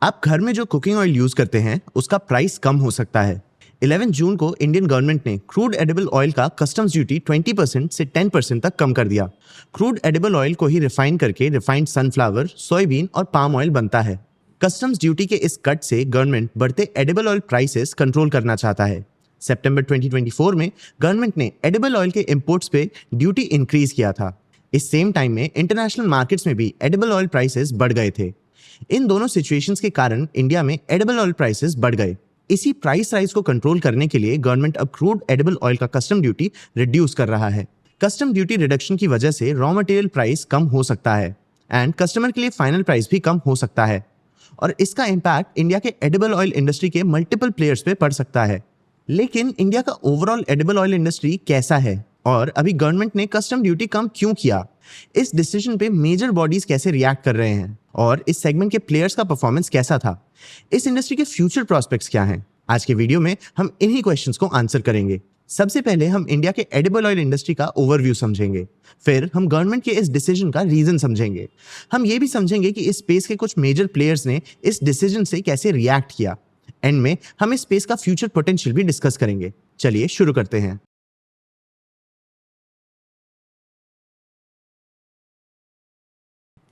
आप घर में जो कुकिंग ऑयल यूज करते हैं उसका प्राइस कम हो सकता है। 11 जून को इंडियन गवर्नमेंट ने क्रूड एडिबल ऑयल का कस्टम्स ड्यूटी 20% से 10% तक कम कर दिया। क्रूड एडिबल ऑयल को ही रिफाइन करके रिफाइंड सनफ्लावर, सोयाबीन और पाम ऑयल बनता है। कस्टम्स ड्यूटी के इस कट से गवर्नमेंट बढ़ते एडिबल ऑयल प्राइसेस कंट्रोल करना चाहता है। सितंबर 2024 में गवर्नमेंट ने एडिबल ऑयल के इंपोर्ट्स पे ड्यूटी इंक्रीज किया था। इस सेम टाइम में इंटरनेशनल मार्केट्स में भी एडिबल ऑयल प्राइसेस बढ़ गए थे। इन दोनों सिचुएशंस के कारण इंडिया में एडिबल ऑयल प्राइसेस बढ़ गए। इसी प्राइस राइज को कंट्रोल करने के लिए गवर्नमेंट अब क्रूड एडिबल ऑयल का कस्टम ड्यूटी रिड्यूस कर रहा है। कस्टम ड्यूटी रिडक्शन की वजह से रॉ मटेरियल प्राइस कम हो सकता है एंड कस्टमर के लिए फाइनल प्राइस भी कम हो सकता है, और इसका इम्पैक्ट इंडिया के एडिबल ऑयल इंडस्ट्री के मल्टीपल प्लेयर्स पे पड़ सकता है। लेकिन इंडिया का ओवरऑल एडिबल ऑयल इंडस्ट्री कैसा है और अभी गवर्नमेंट ने कस्टम ड्यूटी कम क्यों किया, इस डिसीजन पे मेजर बॉडीज कैसे रिएक्ट कर रहे हैं और इस सेगमेंट के प्लेयर्स का परफॉर्मेंस कैसा था, इस इंडस्ट्री के फ्यूचर प्रोस्पेक्ट्स क्या हैं, आज के वीडियो में हम इन्हीं क्वेश्चंस को आंसर करेंगे। सबसे पहले हम इंडिया के एडिबल ऑयल इंडस्ट्री का ओवरव्यू समझेंगे, फिर हम गवर्नमेंट के इस डिसीजन का रीजन समझेंगे। हम ये भी समझेंगे कि इस स्पेस के कुछ मेजर प्लेयर्स ने इस डिसीजन से कैसे रिएक्ट किया। एंड में हम इस स्पेस का फ्यूचर पोटेंशियल भी डिस्कस करेंगे। चलिए शुरू करते हैं।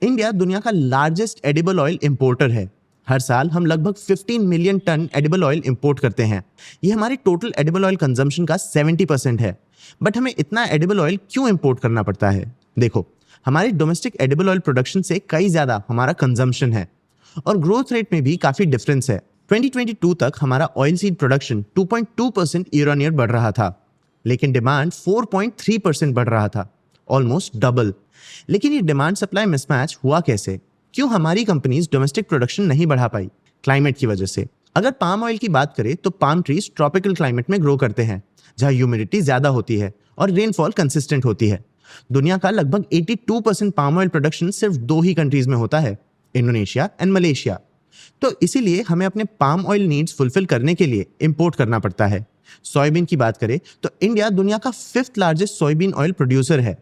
इंडिया दुनिया का लार्जेस्ट एडिबल ऑयल इंपोर्टर है। हर साल हम लगभग 15 million ton edible oil import करते हैं। ये हमारे टोटल एडिबल ऑयल कंजम्पशन का 70% है। बट हमें इतना एडिबल ऑयल क्यों इंपोर्ट करना पड़ता है? देखो, हमारे डोमेस्टिक एडिबल ऑयल प्रोडक्शन से कई ज्यादा हमारा कंजम्पशन है और ग्रोथ रेट में भी काफी डिफरेंस है। 2022 तक हमारा oil seed production 2.2% year on year बढ़ रहा था, लेकिन डिमांड 4.3% बढ़ रहा था, ऑलमोस्ट डबल। लेकिन ये डिमांड सप्लाई मिसमैच हुआ कैसे? क्यों हमारी कंपनीज डोमेस्टिक प्रोडक्शन नहीं बढ़ा पाई? क्लाइमेट की वजह से। अगर पाम ऑयल की बात करें तो पाम ट्रीज ट्रॉपिकल क्लाइमेट में ग्रो करते हैं, जहां ह्यूमिडिटी ज्यादा होती है और रेनफॉल कंसिस्टेंट होती है। दुनिया का लगभग 82% पाम ऑयल प्रोडक्शन सिर्फ दो ही कंट्रीज में होता है, इंडोनेशिया एंड मलेशिया। तो इसीलिए हमें अपने पाम ऑयल नीड्स फुलफिल करने के लिए इंपोर्ट करना पड़ता है। सोयाबीन की बात करें तो इंडिया दुनिया का 5th largest soybean oil producer है।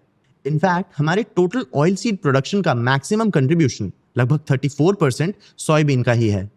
इनफैक्ट हमारे टोटल ऑयल सीड प्रोडक्शन का मैक्सिमम कंट्रीब्यूशन लगभग 34% सोयाबीन का ही है।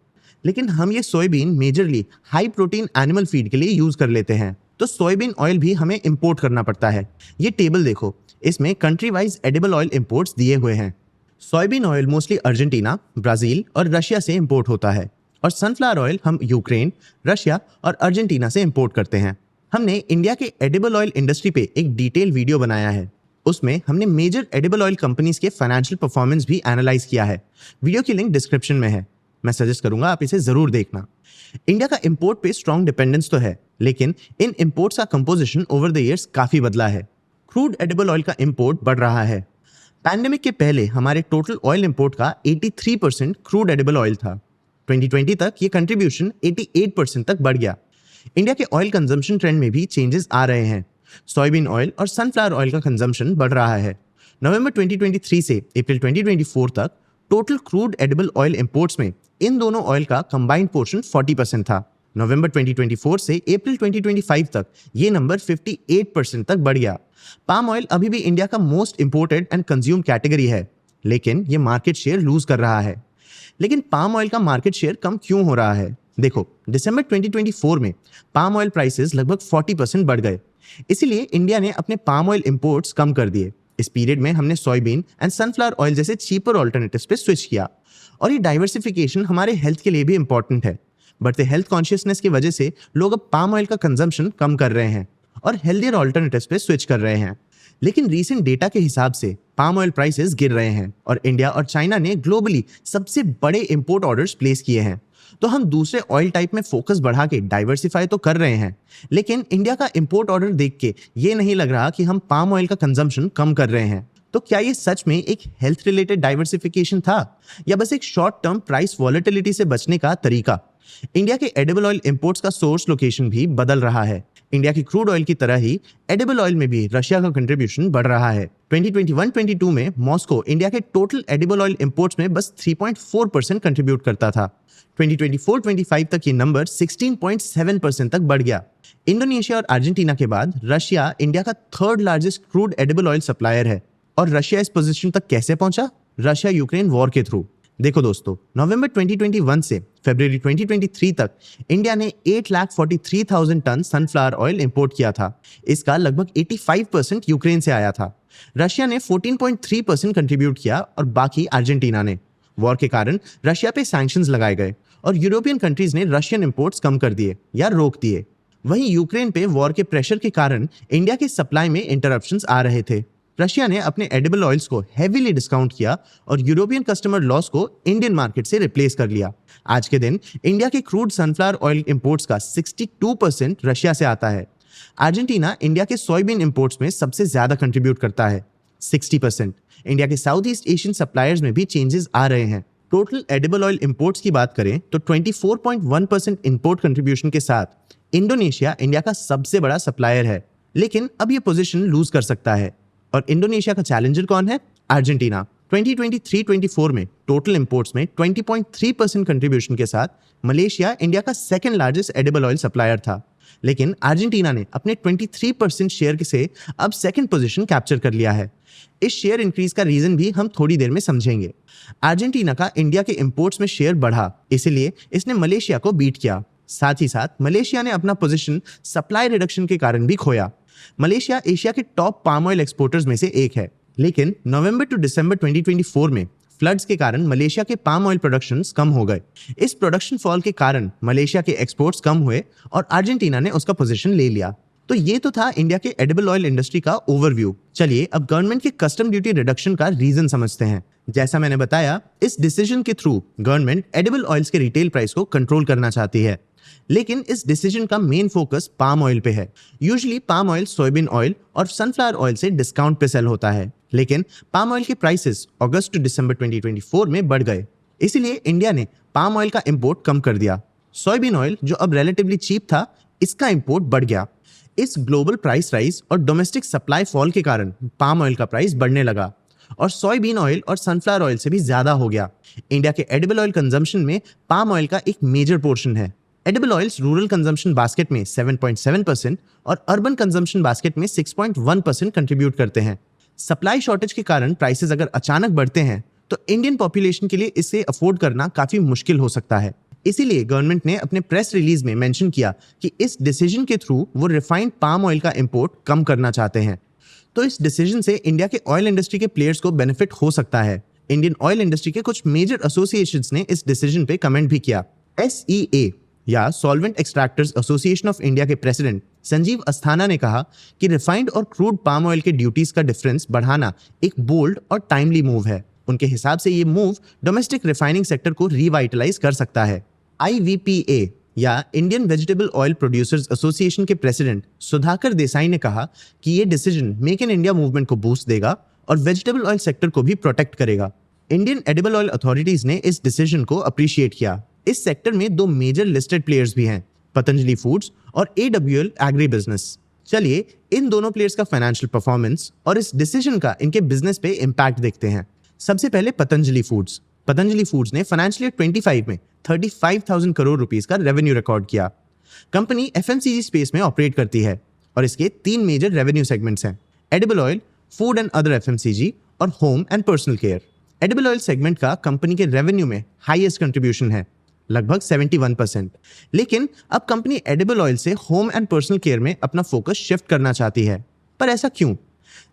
लेकिन हम ये soybean majorly high protein animal feed के लिए यूज कर लेते हैं, तो सोयाबीन ऑयल भी हमें इंपोर्ट करना पड़ता है। ये टेबल देखो, इसमें country wise edible oil imports दिए हुए हैं। Soybean oil mostly Argentina, Brazil और रशिया से इंपोर्ट होता है, और सनफ्लावर ऑयल हम यूक्रेन, रशिया और अर्जेंटीना से इंपोर्ट करते हैं। हमने इंडिया के एडिबल ऑयल इंडस्ट्री पे एक डिटेल वीडियो बनाया है। उसमें हमने मेजर एडिबल ऑयल कंपनीज के फाइनेंशियल परफॉर्मेंस भी एनालाइज किया है। वीडियो की लिंक डिस्क्रिप्शन में है, मैं सजेस्ट करूंगा आप इसे जरूर देखना। इंडिया का इंपोर्ट पे स्ट्रॉन्ग डिपेंडेंस तो है, लेकिन इन इंपोर्ट्स का कंपोजिशन ओवर द ईयर्स काफी बदला है। क्रूड एडिबल ऑयल का इंपोर्ट बढ़ रहा है। पैंडेमिक के पहले हमारे टोटल ऑयल इंपोर्ट का 83% क्रूड एडिबल ऑयल था। 2020 तक ये कंट्रीब्यूशन 88% तक बढ़ गया। इंडिया के ऑयल कंजम्पशन ट्रेंड में भी चेंजेस आ रहे हैं। सोयाबीन ऑयल और सनफ्लावर ऑयल का कंजम्पशन बढ़ रहा है। नवंबर 2023 से अप्रैल 2024 तक total crude edible oil imports में इन दोनों ऑयल का कंबाइंड पोर्शन 40% था। नवंबर 2024 से अप्रैल 2025 तक ये नंबर 58% तक बढ़ गया। पाम ऑयल अभी भी इंडिया का most imported and consume category है, लेकिन ये मार्केट शेयर लूज कर रहा है। लेकिन पाम ऑयल का मार्केट शेयर कम क्यों हो रहा है? देखो, दिसंबर 2024 में पाम ऑयल प्राइसेस लगभग 40% बढ़ गए। इसीलिए इंडिया ने अपने पाम ऑयल इंपोर्ट्स कम कर दिए। इस पीरियड में हमने सोयाबीन एंड सनफ्लावर ऑयल जैसे चीपर ऑल्टरनेटिव्स पे स्विच किया, और ये डाइवर्सिफिकेशन हमारे हेल्थ के लिए भी इंपॉर्टेंट है। बढ़ते हेल्थ कॉन्शियसनेस की वजह से लोग अब पाम ऑयल का कंजम्पशन कम कर रहे हैं और हेल्थियर ऑल्टरनेटिव्स पे स्विच कर रहे हैं। लेकिन रीसेंट डेटा के हिसाब से पाम ऑयल प्राइसेस गिर रहे हैं और इंडिया और चाइना ने ग्लोबली सबसे बड़े इंपोर्ट ऑर्डर्स प्लेस किए हैं। तो हम दूसरे ऑयल टाइप में फोकस बढ़ा के डाइवर्सिफाई तो कर रहे हैं, लेकिन इंडिया का इंपोर्ट ऑर्डर देख के ये नहीं लग रहा कि हम पाम ऑयल का कंजम्पशन कम कर रहे हैं। तो क्या ये सच में एक हेल्थ रिलेटेड डाइवर्सिफिकेशन था या बस एक शॉर्ट टर्म प्राइस वॉलेटिलिटी से बचने का तरीका? इंडिया के एडिबल ऑयल इंपोर्ट्स का सोर्स लोकेशन भी बदल रहा है। इंडिया की क्रूड ऑयल की तरह ही एडिबल ऑयल में भी रशिया का कंट्रीब्यूशन बढ़ रहा है। 2021-22 में मॉस्को इंडिया के टोटल एडिबल ऑयल इंपोर्ट्स में बस 3.4% कंट्रीब्यूट करता था। 2024-25 तक ये नंबर 16.7% तक बढ़ गया। इंडोनेशिया और अर्जेंटीना के बाद रशिया इंडिया का 3rd largest crude edible oil supplier है। और रशिया इस पोजीशन तक कैसे पहुंचा? रशिया यूक्रेन वॉर के थ्रू। देखो दोस्तों, नवंबर 2021 से फरवरी 2023 तक इंडिया ने 8,43,000 टन सनफ्लावर ऑयल इंपोर्ट किया था। इसका लगभग 85% यूक्रेन से आया था। रशिया ने 14.3% कंट्रीब्यूट किया और बाकी अर्जेंटीना ने। वॉर के कारण रशिया पे सैंक्शंस लगाए गए और यूरोपियन कंट्रीज ने रशियन इंपोर्ट्स कम कर दिए या रोक दिए। वहीं यूक्रेन पे वॉर के प्रेशर के कारण इंडिया की सप्लाई में इंटरप्शंस आ रहे थे। रशिया ने अपने एडिबल ऑयल्स को हेवीली डिस्काउंट किया और यूरोपियन कस्टमर लॉस को इंडियन मार्केट से रिप्लेस कर लिया। आज के दिन इंडिया के क्रूड सनफ्लावर ऑयल इंपोर्ट्स का 62% रशिया से आता है। अर्जेंटीना इंडिया के सोयाबीन इंपोर्ट्स में सबसे ज्यादा कंट्रीब्यूट करता है, 60%। इंडिया के साउथ ईस्ट एशियन सप्लायर्स में भी चेंजेस आ रहे हैं। टोटल एडिबल ऑयल इंपोर्ट्स की बात करें तो 24.1% इंपोर्ट कंट्रीब्यूशन के साथ इंडोनेशिया इंडिया का सबसे बड़ा सप्लायर है, लेकिन अब ये पोजीशन लूज कर सकता है। और इंडोनेशिया का चैलेंजर कौन है? अर्जेंटीना। 2023-24 में टोटल इंपोर्ट्स में 20.3% कंट्रीब्यूशन के साथ मलेशिया इंडिया का second largest edible oil supplier था, लेकिन अर्जेंटीना ने अपने 23% शेयर से अब सेकंड पोजीशन कैप्चर कर लिया है। इस शेयर इंक्रीज का रीजन भी हम थोड़ी देर में समझेंगे। अर्जेंटीना का इंडिया के इंपोर्ट्स में शेयर बढ़ा, इसलिए इसने मलेशिया को बीट किया। साथ ही साथ मलेशिया ने अपना पोजीशन सप्लाई रिडक्शन के कारण भी खोया। मलेशिया एशिया के टॉप पाम ऑयल एक्सपोर्टर्स में से एक है, लेकिन नवंबर टू दिसंबर 2024 में फ्लड्स के कारण मलेशिया के पाम ऑयल प्रोडक्शंस कम हो गए। इस प्रोडक्शन फॉल के कारण मलेशिया के एक्सपोर्ट्स कम हुए और अर्जेंटीना ने उसका पोजीशन ले लिया। तो ये तो था इंडिया के एडिबल ऑयल इंडस्ट्री का ओवरव्यू। चलिए अब गवर्नमेंट के कस्टम ड्यूटी रिडक्शन का रीजन समझते हैं। जैसा मैंने बताया, इस डिसीजन के थ्रू गवर्नमेंट एडिबल ऑयल्स के रिटेल प्राइस को कंट्रोल करना चाहती है, लेकिन इस डिसीजन का मेन फोकस पाम ऑयल पे है। Usually palm oil soybean oil और सनफ्लावर ऑयल से डिस्काउंट पे सेल होता है, लेकिन पाम ऑयल के प्राइसेस अगस्त टू दिसंबर 2024 में बढ़ गए, इसीलिए इंडिया ने पाम ऑयल का इंपोर्ट कम कर दिया। सोयाबीन ऑयल जो अब रिलेटिवली चीप था, इसका इंपोर्ट बढ़ गया। इस ग्लोबल प्राइस राइज और डोमेस्टिक सप्लाई फॉल के कारण पाम ऑयल का प्राइस बढ़ने लगा और सोयाबीन ऑयल और सनफ्लावर ऑयल से भी ज्यादा हो गया। इंडिया के एडिबल ऑयल कंजम्पशन में पाम ऑयल का एक मेजर पोर्शन है। Edible oils rural consumption basket में 7.7% और अर्बन कंजम्पशन बास्केट में 6.1% कंट्रीब्यूट करते हैं। सप्लाई शॉर्टेज के कारण प्राइसेस अगर अचानक बढ़ते हैं तो इंडियन पॉपुलेशन के लिए इसे अफोर्ड करना काफी मुश्किल हो सकता है। इसीलिए गवर्नमेंट ने अपने प्रेस रिलीज में मेंशन किया कि इस डिसीजन के थ्रू वो रिफाइंड पाम ऑयल का इंपोर्ट कम करना चाहते हैं। तो इस डिसीजन से इंडिया के ऑयल इंडस्ट्री के प्लेयर्स को बेनिफिट हो सकता है। इंडियन ऑयल इंडस्ट्री के कुछ मेजर एसोसिएशंस ने इस डिसीजन पे कमेंट भी किया। SEA या solvent extractors association of India के प्रेसिडेंट संजीव अस्थाना ने कहा कि रिफाइंड और क्रूड पाम ऑयल के ड्यूटीज का डिफरेंस बढ़ाना एक बोल्ड और टाइमली मूव है। उनके हिसाब से ये मूव डोमेस्टिक रिफाइनिंग सेक्टर को रिवाइटलाइज कर सकता है। IVPA या Indian vegetable oil producers association के प्रेसिडेंट सुधाकर देसाई ने कहा कि ये decision make in India movement को बूस्ट देगा और वेजिटेबल ऑयल सेक्टर को भी प्रोटेक्ट करेगा। इंडियन एडिबल ऑयल अथॉरिटीज ने इस डिसीजन को अप्रिशिएट किया। इस सेक्टर में दो मेजर लिस्टेड प्लेयर्स भी हैं, पतंजलि फूड्स और AWL एग्री बिजनेस। चलिए इन दोनों प्लेयर्स का फाइनेंशियल परफॉर्मेंस और इस डिसीजन का इनके बिजनेस पे इम्पैक्ट देखते हैं। सबसे पहले पतंजलि फूड्स। पतंजलि फूड्स ने फाइनेंशियल ईयर 25 में 35,000 करोड़ रुपीस का रेवेन्यू रिकॉर्ड किया। कंपनी FMCG स्पेस में ऑपरेट करती है और इसके 3 मेजर रेवेन्यू सेगमेंट्स हैं, edible oil, food and other FMCG और home and personal care. Edible oil segment का कंपनी के रेवेन्यू में हाईएस्ट कंट्रीब्यूशन है, लगभग 71%। लेकिन अब कंपनी एडिबल ऑयल से होम एंड पर्सनल केयर में अपना फोकस शिफ्ट करना चाहती है। पर ऐसा क्यों?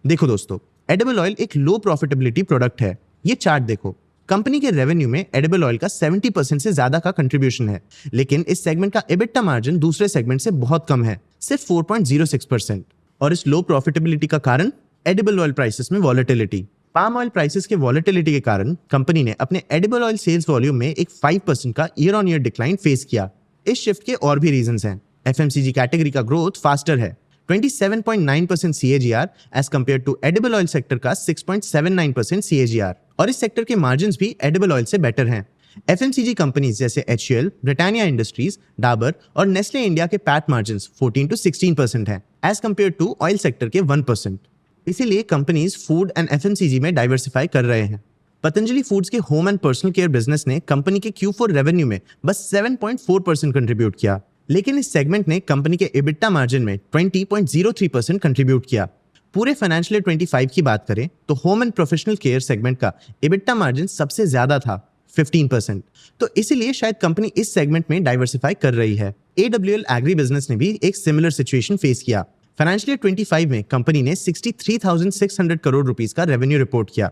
देखो दोस्तों, एडिबल ऑयल एक लो प्रॉफिटेबिलिटी प्रोडक्ट है। ये चार्ट देखो, कंपनी के रेवेन्यू में एडिबल ऑयल का 70% से ज्यादा का कंट्रीब्यूशन है, लेकिन इस सेगमेंट का EBITDA मार्जिन दूसरे सेगमेंट से बहुत कम है, सिर्फ 4.06%। और इस लो प्रॉफिटेबिलिटी का कारण एडिबल ऑयल प्राइसेस में वॉलेटिलिटी। पाम ऑयल प्राइसेस के वॉलेटिलिटी के कारण कंपनी ने अपने एडिबल ऑयल सेल्स वॉल्यूम में एक 5% का year on year decline face किया। इस शिफ्ट के और भी रीजंस हैं। FMCG कैटेगरी का ग्रोथ फास्टर है, 27.9% CAGR as compare to edible oil sector का 6.79% CAGR, और इस सेक्टर के मार्जिन्स भी एडिबल ऑयल से बेटर हैं। FMCG कंपनीज जैसे HUL, ब्रिटानिया इंडस्ट्रीज, डाबर और नेस्ले इंडिया के पैट मार्जिन्स 14 to 16% हैं as compare to oil sector के 1%। इसीलिए कंपनीज फूड एंड FMCG में डाइवर्सिफाई कर रहे हैं। पतंजलि फूड्स के home and personal care business ने कंपनी के Q4 रेवेन्यू में बस 7.4% कंट्रीब्यूट किया, लेकिन इस सेगमेंट ने कंपनी के EBITDA मार्जिन में 20.03% कंट्रीब्यूट किया। पूरे फाइनेंशियल ईयर 25 की बात करें तो home and professional care segment का EBITDA मार्जिन सबसे ज्यादा था, 15%। तो इसीलिए शायद कंपनी इस सेगमेंट में डाइवर्सिफाई कर रही है। AWL एग्री बिजनेस ने भी एक सिमिलर सिचुएशन फेस किया। फाइनेंशियल ईयर 25 में कंपनी ने 63,600 करोड़ रुपीस का रेवेन्यू रिपोर्ट किया।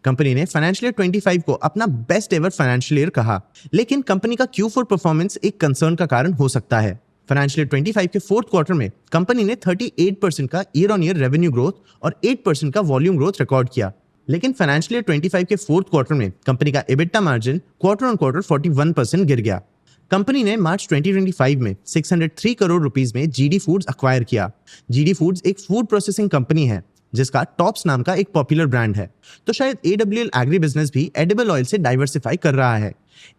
कंपनी ने फाइनेंशियल ईयर 25 को अपना बेस्ट एवर फाइनेंशियल ईयर कहा, लेकिन कंपनी का Q4 परफॉर्मेंस एक कंसर्न का कारण हो सकता है। फाइनेंशियल ईयर 25 के फोर्थ क्वार्टर में कंपनी ने 38% का year on year revenue growth और 8% का वॉल्यूम ग्रोथ रिकॉर्ड किया, लेकिन फाइनेंशियल ईयर 25 के फोर्थ क्वार्टर में कंपनी का EBITDA margin quarter on quarter 41% गिर गया। कंपनी ने मार्च 2025 में 603 करोड़ रुपीस में GD फूड्स अक्वायर किया। GD फूड्स एक फूड प्रोसेसिंग कंपनी है जिसका टॉप्स नाम का एक पॉपुलर ब्रांड है। तो शायद AWL एग्री बिजनेस भी एडिबल ऑयल से डाइवर्सिफाई कर रहा है।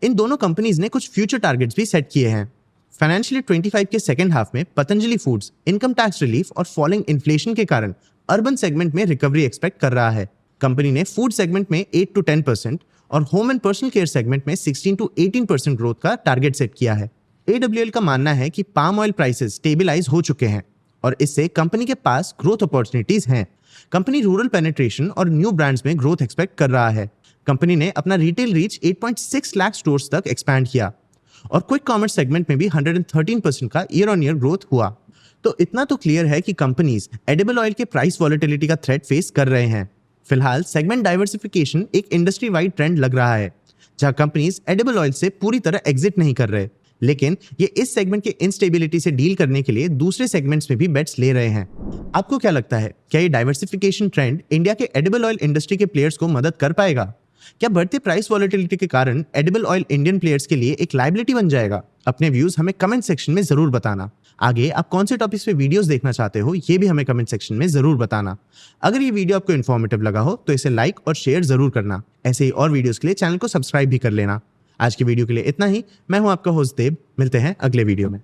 इन दोनों कंपनीज ने कुछ फ्यूचर टारगेट्स भी सेट किए हैं। फाइनेंशियल ईयर 25 के सेकेंड हाफ में Patanjali foods income tax relief और फॉलिंग इन्फ्लेशन के कारण अर्बन सेगमेंट में रिकवरी एक्सपेक्ट कर रहा है। कंपनी ने फूड सेगमेंट में 8 to 10% और home and personal care segment में 16 to 18% ग्रोथ का टारगेट सेट किया है। AWL का मानना है कि पाम ऑयल प्राइसेस स्टेबलाइज हो चुके हैं और इससे कंपनी के पास ग्रोथ अपॉर्चुनिटीज हैं। कंपनी रूरल पेनिट्रेशन और न्यू ब्रांड्स में ग्रोथ एक्सपेक्ट कर रहा है। कंपनी ने अपना रिटेल रीच 8.6 लाख स्टोर्स तक एक्सपैंड किया और क्विक कॉमर्स सेगमेंट में भी 113% का ईयर ऑन ईयर ग्रोथ हुआ। तो इतना तो क्लियर है कि कंपनीज एडिबल ऑयल के प्राइस वॉलेटिलिटी का थ्रेट फेस कर रहे हैं। फिलहाल सेगमेंट डाइवर्सिफिकेशन एक इंडस्ट्री वाइड ट्रेंड लग रहा है, जहां कंपनीज एडिबल ऑयल से पूरी तरह एग्जिट नहीं कर रहे, लेकिन ये इस सेगमेंट के इंस्टेबिलिटी से डील करने के लिए दूसरे सेगमेंट्स में भी बेट्स ले रहे हैं। आपको क्या लगता है, क्या ये डाइवर्सिफिकेशन ट्रेंड इंडिया के एडिबल ऑयल इंडस्ट्री के प्लेयर्स को मदद कर पाएगा? क्या बढ़ते प्राइस वॉलेटिलिटी के कारण एडिबल ऑयल इंडियन प्लेयर्स के लिए एक लायबिलिटी बन जाएगा? अपने व्यूज हमें कमेंट सेक्शन में जरूर बताना। आगे आप कौन से टॉपिक्स पे वीडियोस देखना चाहते हो, ये भी हमें कमेंट सेक्शन में जरूर बताना। अगर ये वीडियो आपको इन्फॉर्मेटिव लगा हो तो इसे लाइक और शेयर जरूर करना। ऐसे ही और वीडियोस के लिए चैनल को सब्सक्राइब भी कर लेना। आज की वीडियो के लिए इतना ही। मैं हूं आपका होस्ट देव। मिलते हैं अगले वीडियो में।